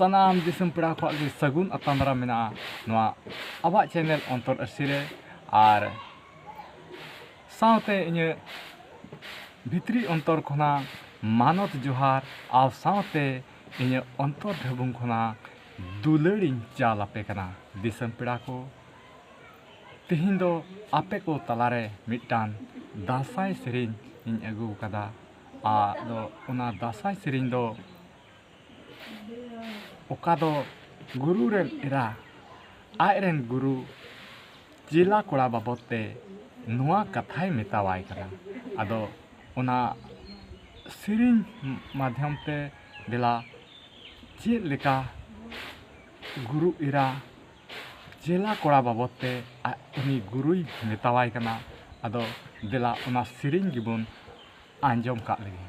Sanam disem pera ko agi sagun atamara mena noa awak channel ontor asire ar saute inye Bitri ontor khona manot johar aw saute inye ontor dhabung khona dularing chal ape kana disem pera ko tihin do ape ko talare mitan dasai sering in agu kada a do ona dasai sering do oka do guru ren era airen guru jila kola babote noa kathai metawai kana ado ona sering madhyam te dela chit leka guru era jela kola babote uni gurui metawai kana ado dela ona sering gibon anjom kak lagi.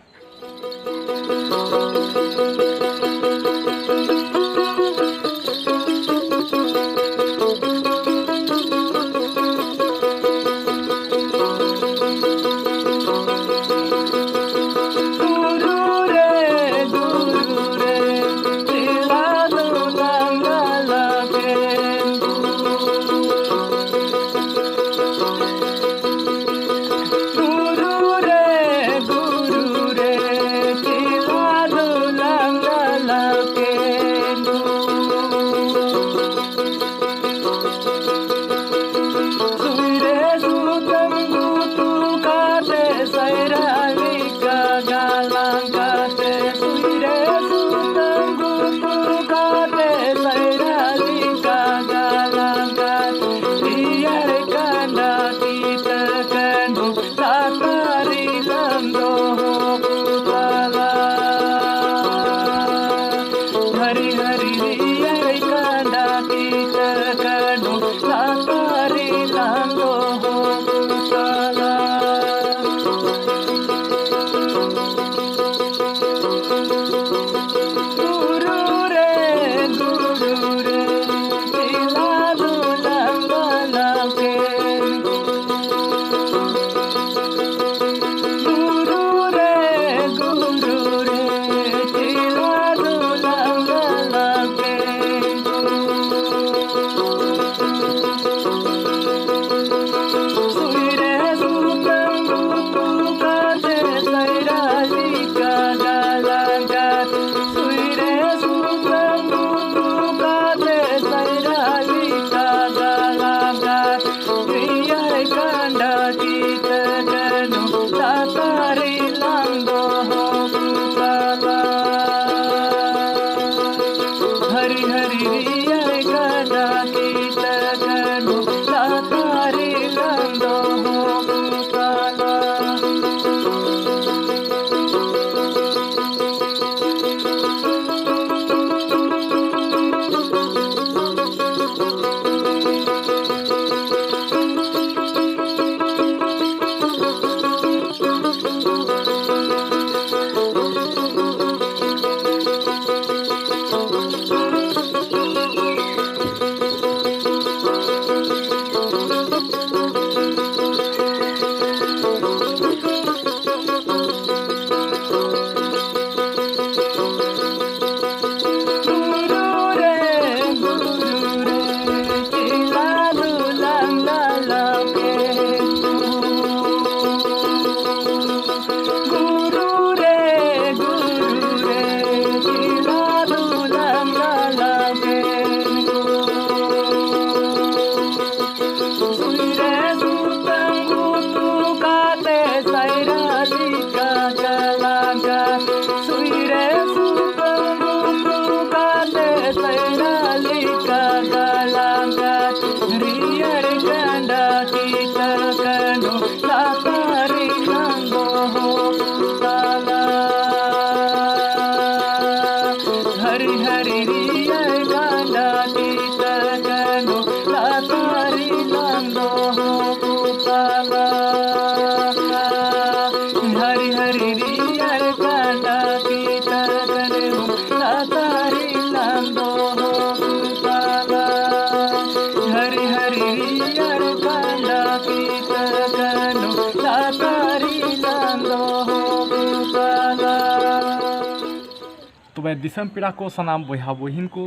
तबे दिसम पेड़ा को सनाम बोहा बोहिन को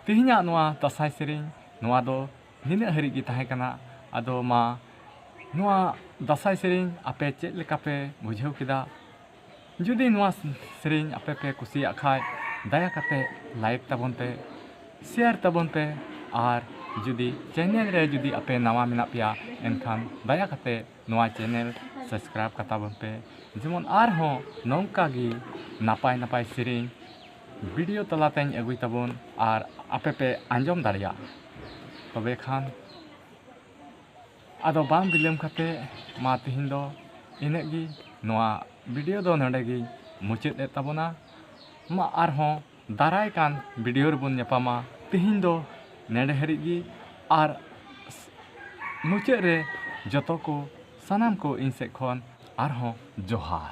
तिहिना नोआ दासाई सेरें नोआ दो निने हरि गी ताहे कना आदो मा नोआ दासाई सेरें आपे चेक लेका पे बुझाव किदा जुदी नोआ सेरें आपे पे कुसिया खाय दया कते लाइक ताबन पे शेयर ताबन पे और जुदी चैनल रे जुदी आपे नवा मेना पिया एनखान दया कते नोआ चैनल सब्सक्राइब कताबन पे जेमन आर हो नौका गी नापाय नापाय सेरें वीडियो तलातें अगुई ताबन और आपे पे आंजम दाड़िया तबे खान आदो बांग बिलम खाते मा तिहिन दो इने गी नोआ वीडियो दो नडे गी मुचाद ए ताबना मा आर हो दाराय कान वीडियो रबन नेपामा तिहिन दो नेडे हरि गी और मुचाद रे जतो को सनाम को इन से खन आर हो जोहार।